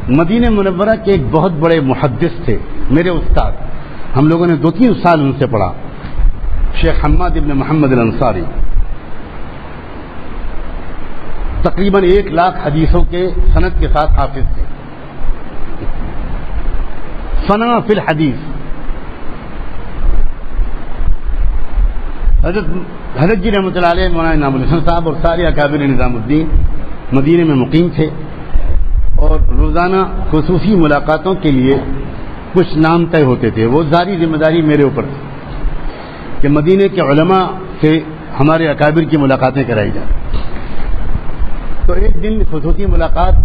مدینہ منورہ کے ایک بہت بڑے محدث تھے میرے استاد، ہم لوگوں نے 2-3 سال ان سے پڑھا، شیخ حماد ابن محمد الانصاری، تقریباً 1 لاکھ حدیثوں کے سند کے ساتھ حافظ تھے، فنا فی الحدیث۔ حضرت جی رحمۃ اللہ علیہ، مولانا انعام الحسن صاحب اور سارے اکابر نظام الدین مدینے میں مقیم تھے، اور روزانہ خصوصی ملاقاتوں کے لیے کچھ نام طے ہوتے تھے۔ وہ ساری ذمہ داری میرے اوپر تھی کہ مدینے کے علماء سے ہمارے اکابر کی ملاقاتیں کرائی جائیں۔ تو ایک دن خصوصی ملاقات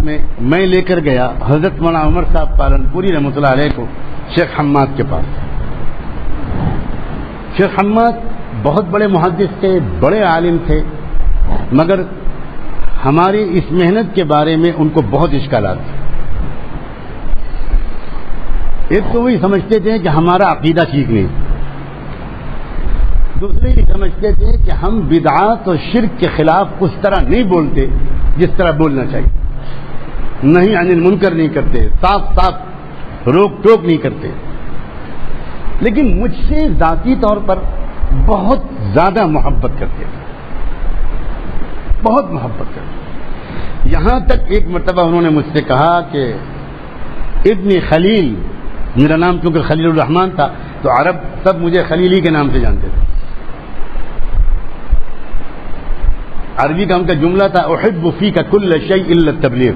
میں لے کر گیا حضرت مولانا عمر صاحب پالنپوری رحمۃ اللہ علیہ کو شیخ حماد کے پاس۔ شیخ حماد بہت بڑے محدث تھے، بڑے عالم تھے، مگر ہماری اس محنت کے بارے میں ان کو بہت اشکالات تھے۔ ایک تو وہی سمجھتے تھے کہ ہمارا عقیدہ ٹھیک نہیں، دوسرے یہ سمجھتے تھے کہ ہم بدعات اور شرک کے خلاف اس طرح نہیں بولتے جس طرح بولنا چاہیے، نہیں عن المنکر نہیں کرتے، صاف صاف روک ٹوک نہیں کرتے، لیکن مجھ سے ذاتی طور پر بہت زیادہ محبت کرتے تھے، بہت محبت کرتے۔ یہاں تک ایک مرتبہ انہوں نے مجھ سے کہا کہ ابن خلیل، میرا نام کیونکہ خلیل الرحمن تھا تو عرب سب مجھے خلیلی کے نام سے جانتے تھے۔ عربی کا ان کا جملہ تھا احب فیک کل شیء الا التبلیغ،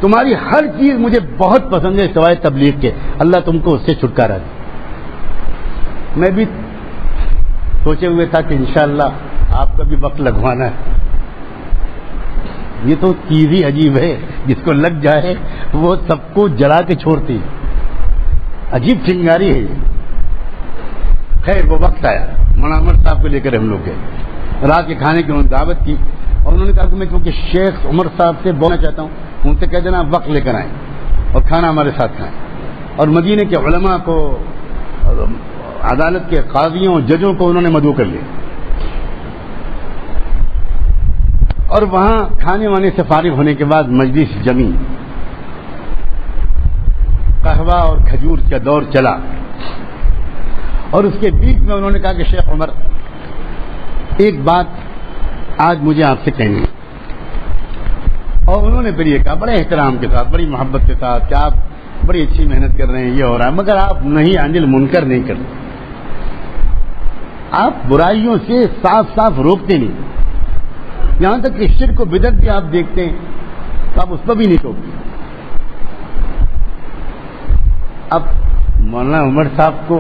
تمہاری ہر چیز مجھے بہت پسند ہے سوائے تبلیغ کے، اللہ تم کو اس سے چھٹکارا دے۔ میں بھی سوچے ہوئے تھا کہ انشاءاللہ آپ کا بھی وقت لگوانا ہے۔ یہ تو چیز ہی عجیب ہے، جس کو لگ جائے وہ سب کو جلا کے چھوڑتی، عجیب چنگاری ہے یہ۔ خیر وہ وقت آیا، مولانا عمر صاحب کو لے کر ہم لوگ گئے، رات کے کھانے کی انہوں نے دعوت کی، اور انہوں نے کہا کہ میں چونکہ شیخ عمر صاحب سے بولنا چاہتا ہوں، ان سے کہہ دینا وقت لے کر آئیں اور کھانا ہمارے ساتھ کھائیں۔ اور مدینے کے علماء کو، عدالت کے قاضیوں ججوں کو انہوں نے مدعو کر لیا، اور وہاں کھانے وانے سے فارغ ہونے کے بعد مجلس جمی، قہوہ اور کھجور کا دور چلا، اور اس کے بیچ میں انہوں نے کہا کہ شیخ عمر ایک بات آج مجھے آپ سے کہنی ہے۔ اور انہوں نے پھر یہ کہا بڑے احترام کے ساتھ، بڑی محبت کے ساتھ کہ آپ بڑی اچھی محنت کر رہے ہیں، یہ ہو رہا ہے، مگر آپ نہیں عن المنکر نہیں کرتے، آپ برائیوں سے صاف صاف روکتے نہیں، یہاں تک کہ شرک و بدعت بھی آپ دیکھتے ہیں تو آپ اس پر بھی نہیں ٹوکتے۔ اب مولانا عمر صاحب کو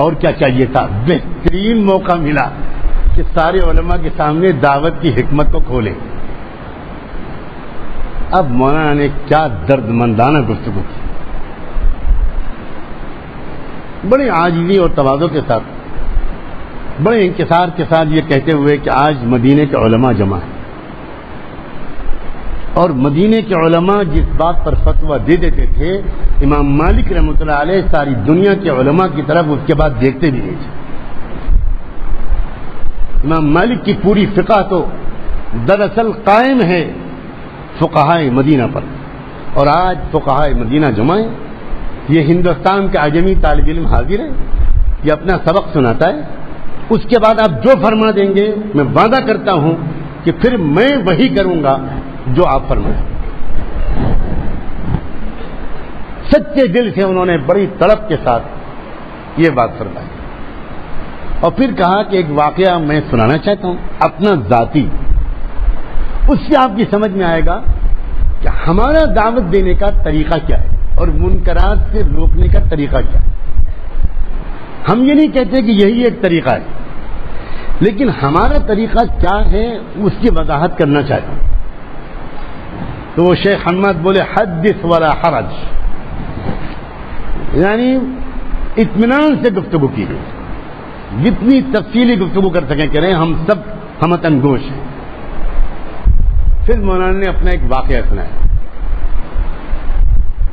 اور کیا چاہیے تھا، بہترین موقع ملا کہ سارے علماء کے سامنے دعوت کی حکمت کو کھولے۔ اب مولانا نے کیا درد مندانہ گفتگو کی، بڑی عاجزی اور تواضع کے ساتھ، بڑے انکسار کے ساتھ یہ کہتے ہوئے کہ آج مدینے کے علماء جمع ہیں، اور مدینے کے علماء جس بات پر فتویٰ دے دیتے تھے، امام مالک رحمۃ اللہ علیہ ساری دنیا کے علماء کی طرف اس کے بعد دیکھتے بھی نہیں تھے۔ امام مالک کی پوری فقہ تو دراصل قائم ہے فقہائے مدینہ پر، اور آج فقہائے مدینہ جمع ہیں۔ یہ ہندوستان کا عجمی طالب علم حاضر ہے، یہ اپنا سبق سناتا ہے، اس کے بعد آپ جو فرما دیں گے میں وعدہ کرتا ہوں کہ پھر میں وہی کروں گا جو آپ فرمائیں۔ سچے دل سے انہوں نے بڑی تڑپ کے ساتھ یہ بات فرمائی، اور پھر کہا کہ ایک واقعہ میں سنانا چاہتا ہوں اپنا ذاتی، اس سے آپ کی سمجھ میں آئے گا کہ ہمارا دعوت دینے کا طریقہ کیا ہے اور منکرات سے روکنے کا طریقہ کیا ہے۔ ہم یہ نہیں کہتے کہ یہی ایک طریقہ ہے، لیکن ہمارا طریقہ کیا ہے اس کی وضاحت کرنا چاہتا ہوں۔ تو وہ شیخ حماد بولے حدث ولا حرج، یعنی اطمینان سے گفتگو کی گئی، جتنی تفصیلی گفتگو کر سکیں کریں، ہم سب ہمت انگوش ہیں۔ پھر مولانا نے اپنا ایک واقعہ سنایا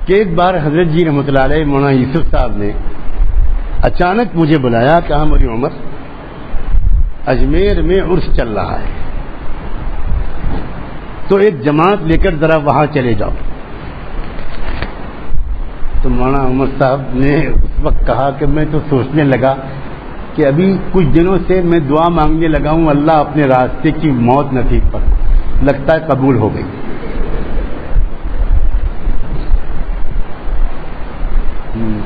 کہ ایک بار حضرت جی رحمۃ اللہ علیہ مولانا یوسف صاحب نے اچانک مجھے بلایا، کہا مولی عمر اجمیر میں عرس چل رہا ہے تو ایک جماعت لے کر ذرا وہاں چلے جاؤ۔ تو مولانا عمر صاحب نے اس وقت کہا کہ میں تو سوچنے لگا کہ ابھی کچھ دنوں سے میں دعا مانگنے لگا ہوں اللہ اپنے راستے کی موت نصیب پر، لگتا ہے قبول ہو گئی۔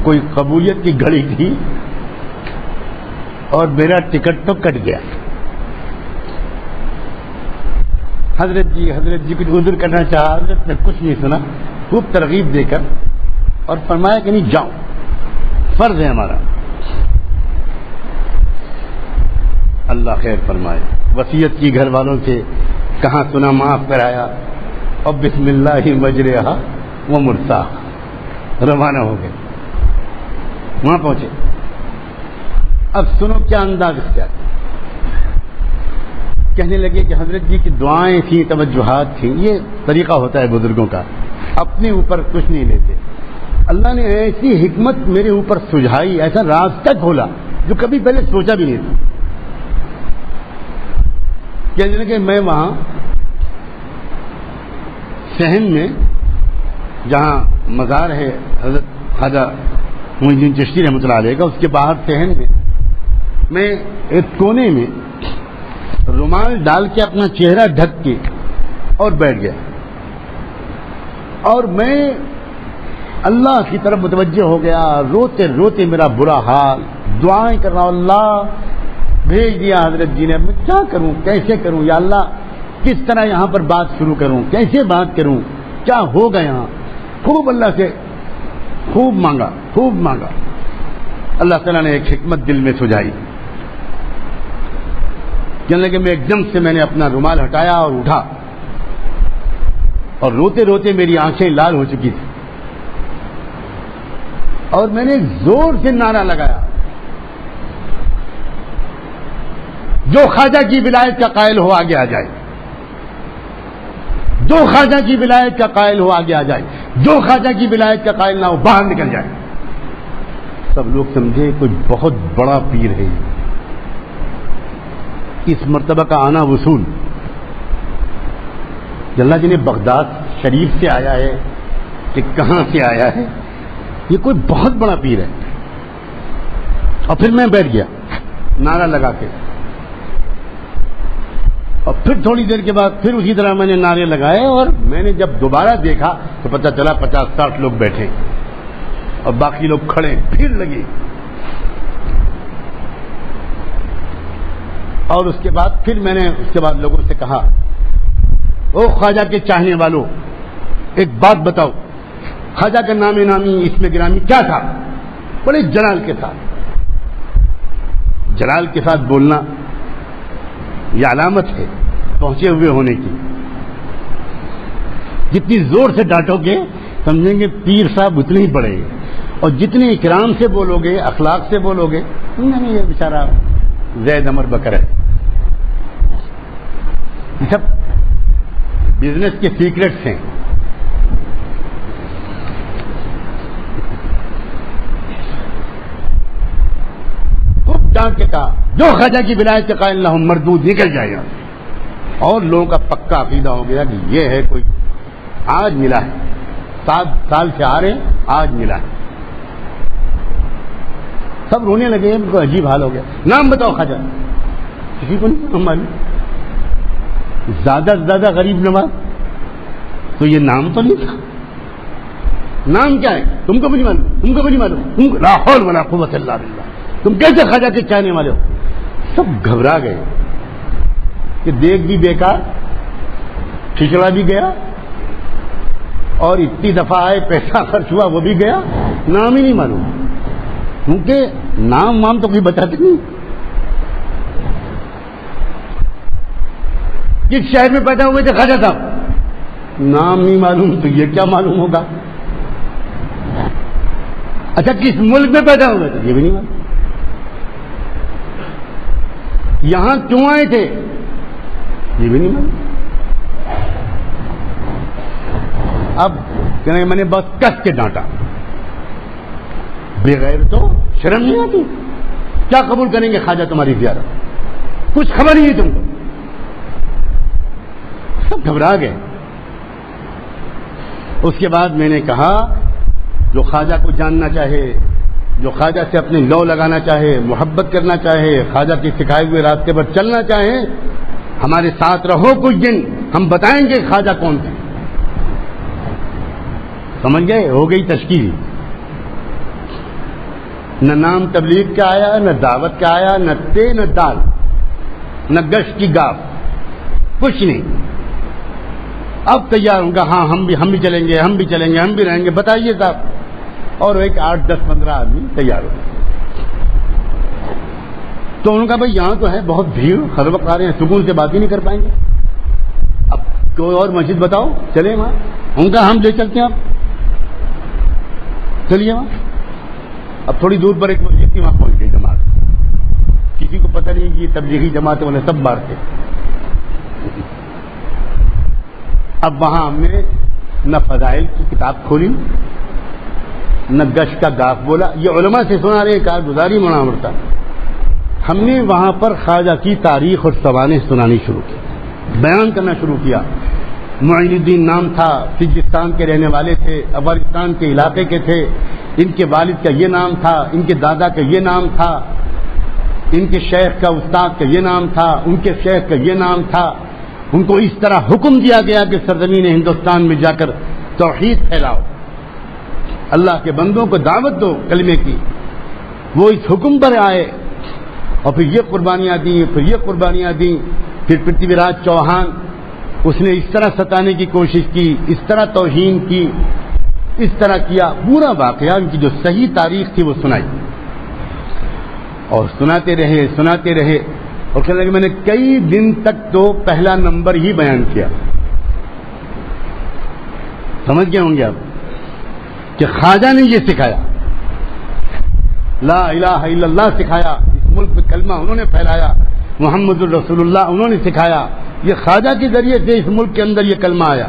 کوئی قبولیت کی گھڑی تھی اور میرا ٹکٹ تو کٹ گیا۔ حضرت جی کچھ عذر کرنا چاہا، حضرت نے کچھ نہیں سنا، خوب ترغیب دے کر اور فرمایا کہ نہیں جاؤ، فرض ہے ہمارا۔ اللہ خیر فرمائے، وصیت کی گھر والوں سے، کہاں سنا معاف کرایا، اور بسم اللہ مجرہا و مرساہا، روانہ ہو گئے۔ وہاں پہنچے، اب سنو کیا انداز اختیار، کہنے لگے کہ حضرت جی کی دعائیں تھیں، توجہات تھیں، یہ طریقہ ہوتا ہے بزرگوں کا، اپنے اوپر کچھ نہیں لیتے۔ اللہ نے ایسی حکمت میرے اوپر سجھائی، ایسا راستہ کھولا جو کبھی پہلے سوچا بھی نہیں تھا۔ کہنے لگے میں وہاں صحن میں جہاں مزار ہے حضرت خواجہ معین الدین چشتی رحمۃ اللہ علیہ کا، اس کے باہر صحن میں ایک کونے میں رومال ڈال کے اپنا چہرہ ڈھک کے اور بیٹھ گیا، اور میں اللہ کی طرف متوجہ ہو گیا، روتے روتے میرا برا حال، دعائیں کر رہا ہوں، اللہ بھیج دیا حضرت جی نے، میں کیا کروں، کیسے کروں یا اللہ، کس طرح یہاں پر بات شروع کروں، کیسے بات کروں، کیا ہوگا یہاں۔ خوب اللہ سے خوب مانگا، اللہ تعالیٰ نے ایک حکمت دل میں سجھائی۔ کہنے لگے میں ایک دم سے میں نے اپنا رومال ہٹایا اور اٹھا، اور روتے روتے میری آنکھیں لال ہو چکی تھی، اور میں نے زور سے نعرہ لگایا، جو خواجہ کی ولایت کا قائل ہو آگے آ جائے، جو خواجہ کی ولایت کا قائل ہو آگے آ جائے، جو خواجہ کی ولایت کا قائل نہ ہو باہر نکل جائے۔ سب لوگ سمجھے کوئی بہت بڑا پیر ہے، اس مرتبہ کا آنا وصول، اللہ جی نے بغداد شریف سے آیا ہے کہ کہاں سے آیا ہے، یہ کوئی بہت بڑا پیر ہے۔ اور پھر میں بیٹھ گیا نعرہ لگا کے، اور پھر تھوڑی دیر کے بعد پھر اسی طرح میں نے نعرے لگائے، اور میں نے جب دوبارہ دیکھا تو پتہ چلا 50-60 لوگ بیٹھے اور باقی لوگ کھڑے، پھر لگے۔ اور اس کے بعد پھر میں نے لوگوں سے کہا، او خواجہ کے چاہنے والوں، ایک بات بتاؤ، خواجہ کا نام نامی اس میں گرامی کیا تھا؟ بڑے جلال کے ساتھ بولنا یہ علامت ہے پہنچے ہوئے ہونے کی۔ جتنی زور سے ڈانٹو گے سمجھیں گے پیر صاحب اتنے ہی بڑے، اور جتنے اکرام سے بولو گے، اخلاق سے بولو گے، نہیں یہ بیچارہ زید امر بکر ہے۔ یہ سب بزنس کے سیکرٹس ہیں۔ خوب ڈانٹ کے کہا، جو خواجہ کی ولایت کے قائل نہ ہو مردود نکل جائے گا۔ اور لوگوں کا پکا عقیدہ ہو گیا کہ یہ ہے کوئی آج ملا ہے، 7 سال سے آ رہے ہیں، آج ملا ہے۔ سب رونے لگے، ان کو عجیب حال ہو گیا۔ نام بتاؤ خواجہ، کسی کو نہیں معلوم، زیادہ سے زیادہ غریب نواز، تو یہ نام تو نہیں تھا۔ نام کیا ہے؟ تم کو بھی نہیں معلوم، تم کو بھی نہیں معلوم، لا حول ولا قوت الا باللہ، تم کیسے خواجہ کے چاہنے والے ہو؟ سب گھبرا گئے کہ دیکھ بھی بیکار، کھچڑا بھی گیا، اور اتنی دفعہ آئے پیسہ خرچ ہوا وہ بھی گیا، نام ہی نہیں معلوم، کیونکہ نام وام تو کوئی بتاتے نہیں۔ کس شہر میں پیدا ہوئے تھے خواجہ صاحب؟ نام نہیں معلوم، تو یہ کیا معلوم ہوگا؟ اچھا کس ملک میں پیدا ہوئے تھے؟ یہ بھی نہیں معلوم۔ یہاں کیوں آئے تھے؟ یہ بھی نہیں معلوم۔ اب کہنے میں نے بس کس کے ڈانٹا، بغیر تو شرم نہیں آتی، کیا قبول کریں گے خواجہ تمہاری زیارت؟ کچھ خبر نہیں ہے تم کو۔ سب گھبرا گئے۔ اس کے بعد میں نے کہا جو خواجہ کو جاننا چاہے، جو خواجہ سے اپنے لو لگانا چاہے، محبت کرنا چاہے، خواجہ کے سکھائے ہوئے راستے پر چلنا چاہے، ہمارے ساتھ رہو کچھ دن، ہم بتائیں گے خواجہ کون تھے. سمجھ گئے؟ ہو گئی تشکیل. نہ نام تبلیغ کا آیا، نہ دعوت کا آیا، نہ تے نہ دال، نہ گشت کی گاف، کچھ نہیں. اب تیار ہوں گا، ہاں ہم بھی چلیں گے، ہم بھی چلیں گے، ہم بھی رہیں گے، بتائیے صاحب. اور ایک 8 10 15 آدمی تیار ہو. تو انہوں نے کہا بھائی یہاں تو ہے بہت بھیڑ، ہر وقت آ رہے ہیں، سکون سے بات ہی نہیں کر پائیں گے، اب کوئی اور مسجد بتاؤ چلیں وہاں. ان کا ہم لے چلتے ہیں، آپ چلیے وہاں. اب تھوڑی دور پر ایک مسجد تھی، وہاں پہنچ گئی جماعت. کسی کو پتہ نہیں کہ یہ تبلیغی جماعت والے سب باہر تھے. اب وہاں ہم نے نہ فضائل کی کتاب کھولی، نہ گشت کا گاف بولا. یہ علماء سے سنا رہے کارگزاری مناورتا. ہم نے وہاں پر خواجہ کی تاریخ اور سوانح سنانی شروع کی، بیان کرنا شروع کیا. معین الدین نام تھا، سجستان کے رہنے والے تھے، افغانستان کے علاقے کے تھے. ان کے والد کا یہ نام تھا، ان کے دادا کا یہ نام تھا، ان کے شیخ کا استاد کا یہ نام تھا، ان کے شیخ کا یہ نام تھا. ان کو اس طرح حکم دیا گیا کہ سرزمین ہندوستان میں جا کر توحید پھیلاؤ، اللہ کے بندوں کو دعوت دو کلمے کی. وہ اس حکم پر آئے اور پھر یہ قربانیاں دیں، پھر یہ قربانیاں دیں. پھر پرتھوی راج چوہان، اس نے اس طرح ستانے کی کوشش کی، اس طرح توہین کی، اس طرح کیا. پورا واقعہ ان کی جو صحیح تاریخ تھی وہ سنائی، اور سناتے رہے اور کہنے لگے میں نے کئی دن تک تو پہلا نمبر ہی بیان کیا. سمجھ گئے ہوں گے آپ کہ خواجہ نے یہ سکھایا، لا الہ الا اللہ سکھایا، اس ملک میں کلمہ انہوں نے پھیلایا، محمد الرسول اللہ انہوں نے سکھایا. یہ خواجہ کے ذریعے سے اس ملک کے اندر یہ کلمہ آیا.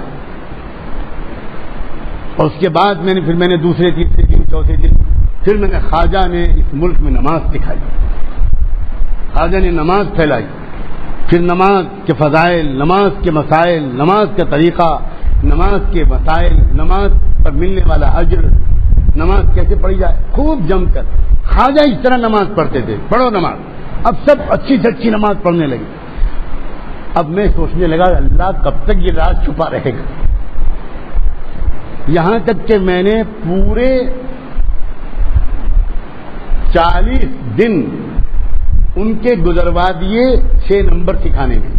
اور اس کے بعد میں نے دوسرے تیسرے دن چوتھے دن پھر میں نے خواجہ نے اس ملک میں نماز سکھائی، خواجہ نے نماز پھیلائی. پھر نماز کے فضائل، نماز کے مسائل، نماز کا طریقہ، نماز کے مسائل، نماز پر ملنے والا اجر، نماز کیسے پڑھی جائے، خوب جم کر. خواجہ اس طرح نماز پڑھتے تھے، پڑھو نماز. اب سب اچھی سے اچھی نماز پڑھنے لگے. اب میں سوچنے لگا اللہ کب تک یہ راز چھپا رہے گا. یہاں تک کہ میں نے پورے 40 دن ان کے گزروا دیے 6 نمبر سکھانے میں،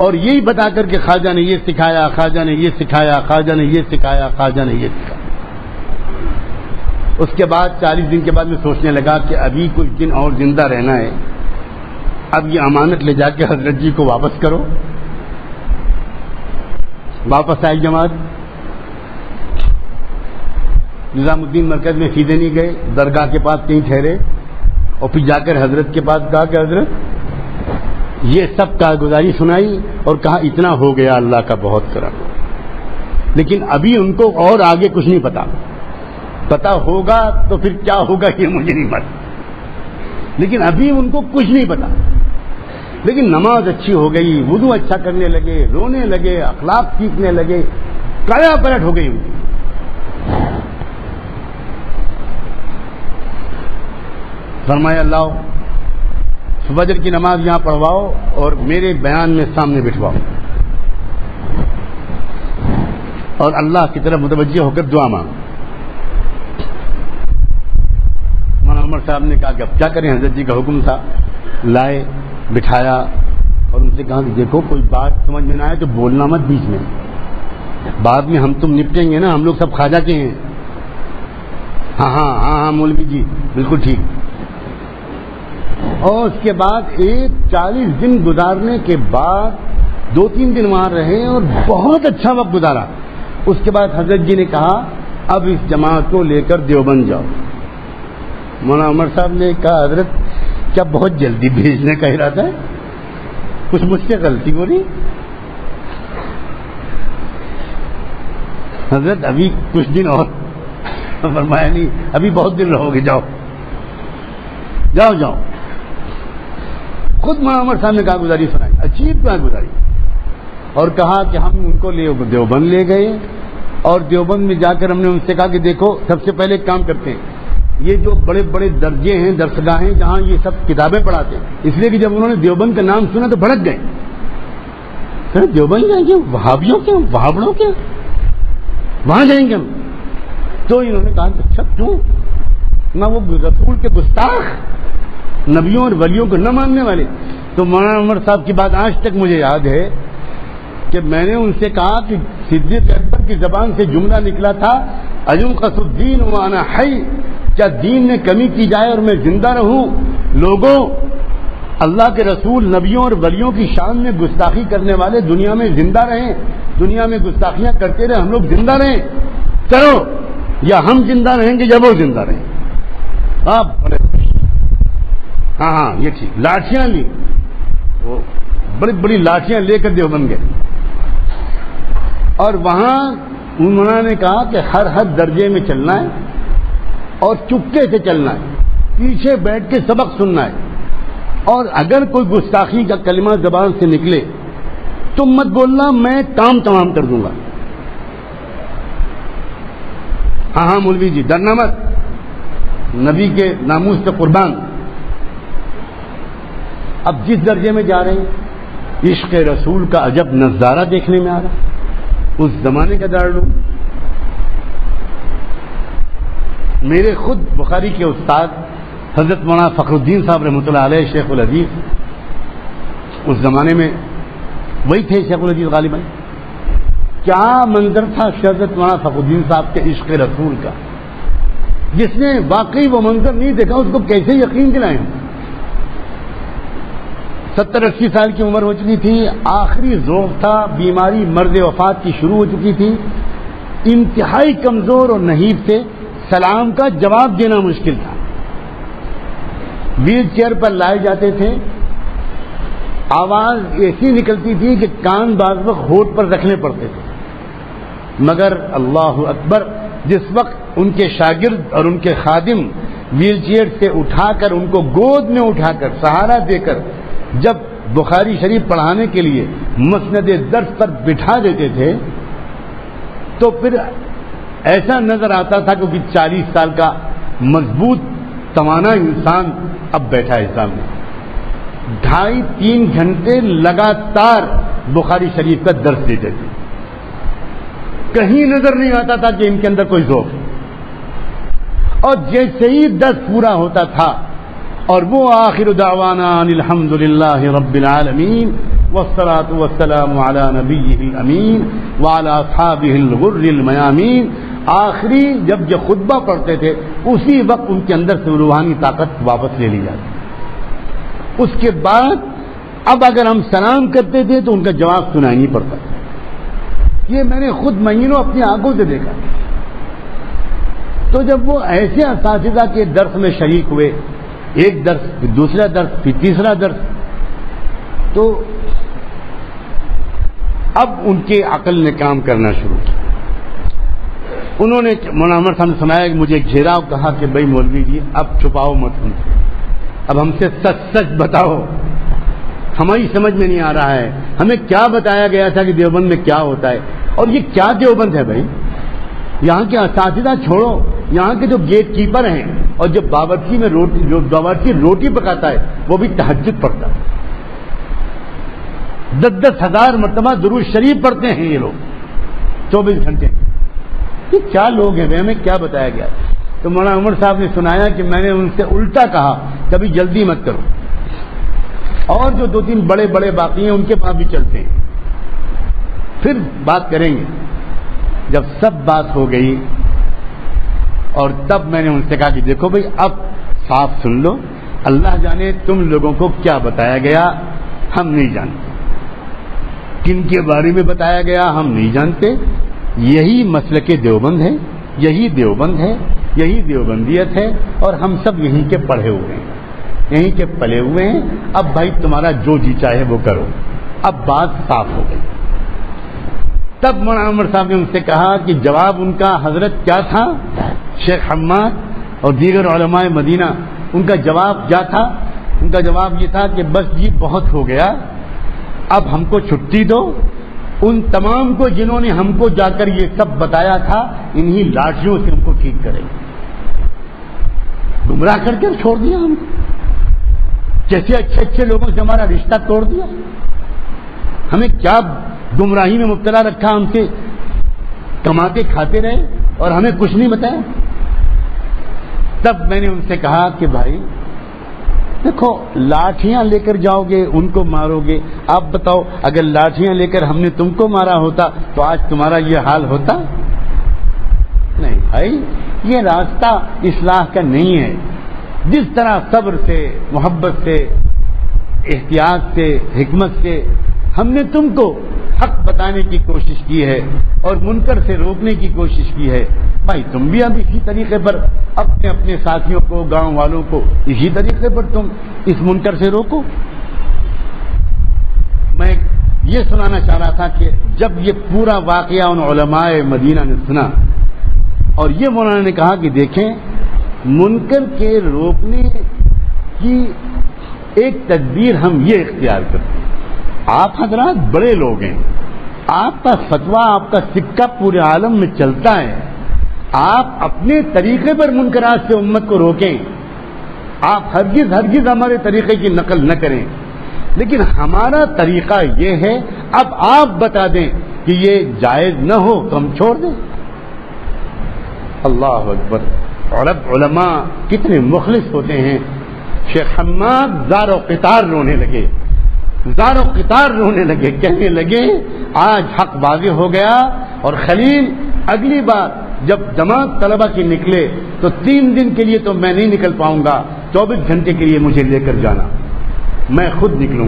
اور یہی بتا کر کہ خواجہ نے یہ سکھایا، خواجہ نے یہ سکھایا، خواجہ نے یہ سکھایا، خواجہ نے یہ سکھایا. اس کے بعد 40 دن کے بعد میں سوچنے لگا کہ ابھی کچھ دن اور زندہ رہنا ہے، اب یہ امانت لے جا کے حضرت جی کو واپس کرو. واپس آئی جماعت. نظام الدین مرکز میں سیدھے نہیں گئے، درگاہ کے پاس کہیں ٹھہرے اور پھر جا کر حضرت کے پاس کہا کہ حضرت یہ سب کارگزاری سنائی اور کہا اتنا ہو گیا، اللہ کا بہت کرم. لیکن ابھی ان کو اور آگے کچھ نہیں پتا ہوگا تو پھر کیا ہوگا یہ مجھے نہیں پتا، لیکن ابھی ان کو کچھ نہیں پتا. لیکن نماز اچھی ہو گئی، وضو اچھا کرنے لگے، رونے لگے، اخلاق سیکھنے لگے، کایا پلٹ ہو گئی. فرمایا لاؤ فجر کی نماز یہاں پڑھواؤ اور میرے بیان میں سامنے بٹھواؤ، اور اللہ کی طرف متوجہ ہو کر دعا مانگو. مولانا عمر صاحب نے کہا کہ اب کیا کریں، حضرت جی کا حکم تھا. لائے، بٹھایا اور ان سے کہا کہ دیکھو کوئی بات سمجھ میں نہ آئے تو بولنا مت بیچ میں، بعد میں ہم تم نپٹیں گے نا، ہم لوگ سب خواجہ کے ہیں. ہاں مولوی جی بالکل ٹھیک. اور اس کے بعد 40 دن گزارنے کے بعد 2-3 دن وہاں رہے اور بہت اچھا وقت گزارا. اس کے بعد حضرت جی نے کہا اب اس جماعت کو لے کر دیوبند جاؤ. مولانا عمر صاحب نے کہا حضرت کیا بہت جلدی بھیجنے کا ارادہ ہے، کچھ مجھ سے غلطی ہو رہی. حضرت ابھی کچھ دن اور. فرمایا نہیں ابھی بہت دن رہو گے، جاؤ. خود مولانا عمر صاحب نے کارگزاری سنائی، اچھی کارگزاری، اور کہا کہ ہم ان کو دیوبند لے گئے اور دیوبند میں جا کر ہم نے ان سے کہا کہ دیکھو سب سے پہلے ایک کام کرتے ہیں، یہ جو بڑے بڑے درجے ہیں درسگاہیں جہاں یہ سب کتابیں پڑھاتے ہیں، اس لیے کہ جب انہوں نے دیوبند کا نام سنا تو بھڑک گئے، پھر دیوبند جائیں گے وہابیوں کے وہابڑوں کے وہاں جائیں گے ہم؟ تو انہوں نے کہا اچھا کیوں نہ، وہ رسول کے گستاخ، نبیوں اور ولیوں کو نہ ماننے والے۔ تو مولانا عمر صاحب کی بات آج تک مجھے یاد ہے کہ میں نے ان سے کہا کہ صدیق اکبر کی زبان سے جملہ نکلا تھا اَيُنْقَصُ الدِّينُ وَأَنَا حَيٌّ، کیا دین میں کمی کی جائے اور میں زندہ رہوں؟ لوگوں، اللہ کے رسول نبیوں اور ولیوں کی شان میں گستاخی کرنے والے دنیا میں زندہ رہیں، دنیا میں گستاخیاں کرتے رہے، ہم لوگ زندہ رہیں، چلو یا ہم زندہ رہیں گے یا وہ زندہ رہیں۔ آپ بڑے ہاں یہ ٹھیک، لاٹھیاں لی، وہ بڑی بڑی لاٹھیاں لے کر دیوبند گئے، اور وہاں انہوں نے کہا کہ ہر درجے میں چلنا ہے اور چپکے سے چلنا ہے، پیچھے بیٹھ کے سبق سننا ہے، اور اگر کوئی گستاخی کا کلمہ زبان سے نکلے تم مت بولنا، میں کام تمام کر دوں گا۔ ہاں مولوی جی ڈرنا مت، نبی کے ناموس سے قربان۔ اب جس درجے میں جا رہے ہیں، عشق رسول کا عجب نظارہ دیکھنے میں آ رہا، اس زمانے کا دارالعلوم۔ میرے خود بخاری کے استاد حضرت مولانا فخر الدین صاحب رحمۃ اللہ علیہ، شیخ الحدیث، اس زمانے میں وہی تھے شیخ الحدیث غالباً۔ کیا منظر تھا حضرت مولانا فخر الدین صاحب کے عشق رسول کا، جس نے واقعی وہ منظر نہیں دیکھا اس کو کیسے یقین دلائیں؟ 70-80 سال کی عمر ہو چکی تھی، آخری ذوق تھا، بیماری مرض وفات کی شروع ہو چکی تھی، انتہائی کمزور اور نحیف تھے، سلام کا جواب دینا مشکل تھا، ویل چیئر پر لائے جاتے تھے، آواز ایسی نکلتی تھی کہ کان بعض وقت ہونٹ پر رکھنے پڑتے تھے، مگر اللہ اکبر، جس وقت ان کے شاگرد اور ان کے خادم ویل چیئر سے اٹھا کر ان کو گود میں اٹھا کر سہارا دے کر جب بخاری شریف پڑھانے کے لیے مسند درس پر بٹھا دیتے تھے تو پھر ایسا نظر آتا تھا کہ 40 سال کا مضبوط توانا انسان اب بیٹھا ہے سامنے، 2.5-3 گھنٹے لگاتار بخاری شریف کا درس دیتے تھے، کہیں نظر نہیں آتا تھا کہ ان کے اندر کوئی ذوق ہے، اور جیسے ہی درس پورا ہوتا تھا اور وہ آخر دعوانا ان الحمد للہ رب العالمین والصلاۃ والسلام علی نبیہ الامین وعلی اصحابہ الغر المیامین، آخری جب یہ خطبہ پڑھتے تھے اسی وقت ان کے اندر سے روحانی طاقت واپس لے لی جاتی۔ اس کے بعد اب اگر ہم سلام کرتے تھے تو ان کا جواب سنائی نہیں پڑتا، یہ میں نے خود مہینوں اپنی آنکھوں سے دیکھا۔ تو جب وہ ایسے اساتذہ کے درس میں شریک ہوئے، ایک درس پھر دوسرا درس پھر تیسرا درس، تو اب ان کے عقل نے کام کرنا شروع کیا۔ انہوں نے مولانا عمر صاحب نے سنایا کہ مجھے گھیراؤ، کہا کہ بھائی مولوی جی اب چھپاؤ مت، اب ہم سے سچ سچ بتاؤ، ہماری سمجھ میں نہیں آ رہا ہے، ہمیں کیا بتایا گیا تھا کہ دیوبند میں کیا ہوتا ہے، اور یہ کیا دیوبند ہے بھائی؟ یہاں کے اساتذہ چھوڑو، یہاں کے جو گیٹ کیپر ہیں اور جو باورچی روٹی پکاتا ہے وہ بھی تہجد پڑھتا ہے، 10-10 ہزار مرتبہ درود شریف پڑھتے ہیں یہ لوگ 24 گھنٹے۔ یہ کیا لوگ ہیں بھائی، ہمیں کیا بتایا گیا؟ تو مولانا عمر صاحب نے سنایا کہ میں نے ان سے الٹا کہا کبھی جلدی مت کرو، اور جو 2-3 بڑے بڑے باقی ہیں ان کے پاس بھی چلتے ہیں، پھر بات کریں گے۔ جب سب بات ہو گئی اور تب میں نے ان سے کہا کہ دیکھو بھائی اب صاف سن لو، اللہ جانے تم لوگوں کو کیا بتایا گیا، ہم نہیں جانتے، کن کے بارے میں بتایا گیا ہم نہیں جانتے، یہی مسلک دیوبند ہے، یہی دیوبند ہے، یہی دیوبندیت ہے، اور ہم سب یہیں کے پڑھے ہوئے ہیں، یہیں کے پلے ہوئے ہیں، اب بھائی تمہارا جو جی چاہے وہ کرو۔ اب بات صاف ہو گئی۔ تب مولانا عمر صاحب نے ان سے کہا کہ جواب ان کا حضرت کیا تھا، شیخ حماد اور دیگر علماء مدینہ، ان کا جواب کیا تھا؟ ان کا جواب یہ تھا کہ بس جی بہت ہو گیا، اب ہم کو چھٹی دو، ان تمام کو جنہوں نے ہم کو جا کر یہ سب بتایا تھا، انہی لاٹھیوں سے ہم کو ٹھیک کریں گے. گمراہ کر کے چھوڑ دیا ہم کو، جیسے اچھے اچھے لوگوں سے ہمارا رشتہ توڑ دیا. ہمیں کیا گمراہی میں مبتلا رکھا، ہم سے کماتے کھاتے رہے اور ہمیں کچھ نہیں بتایا. تب میں نے ان سے کہا کہ بھائی دیکھو، لاٹھیاں لے کر جاؤ گے، ان کو مارو گے. آپ بتاؤ، اگر لاٹھیاں لے کر ہم نے تم کو مارا ہوتا تو آج تمہارا یہ حال ہوتا؟ نہیں بھائی، یہ راستہ اصلاح کا نہیں ہے. جس طرح صبر سے، محبت سے، احتیاط سے، حکمت سے ہم نے تم کو حق بتانے کی کوشش کی ہے اور منکر سے روکنے کی کوشش کی ہے، بھائی تم بھی اب اسی طریقے پر اپنے اپنے ساتھیوں کو، گاؤں والوں کو اسی طریقے پر تم اس منکر سے روکو. میں یہ سنانا چاہ رہا تھا کہ جب یہ پورا واقعہ ان علماء مدینہ نے سنا اور یہ مولانا نے کہا کہ دیکھیں، منکر کے روکنے کی ایک تدبیر ہم یہ اختیار کرتے ہیں. آپ حضرات بڑے لوگ ہیں، آپ کا فتویٰ، آپ کا سکہ پورے عالم میں چلتا ہے. آپ اپنے طریقے پر منکرات سے امت کو روکیں. آپ ہرگز ہمارے طریقے کی نقل نہ کریں، لیکن ہمارا طریقہ یہ ہے، اب آپ بتا دیں کہ یہ جائز نہ ہو تو ہم چھوڑ دیں. اللہ اکبر. اور اب علماء کتنے مخلص ہوتے ہیں. شیخ حماد زار و قطار رونے لگے، زار و قطار رونے لگے، کہنے لگے آج حق واضح ہو گیا. اور خلیل اگلی بار جب جماعت طلبہ کی نکلے تو 3 دن کے لیے تو میں نہیں نکل پاؤں گا، 24 گھنٹے کے لیے مجھے لے کر جانا، میں خود نکلوں گا.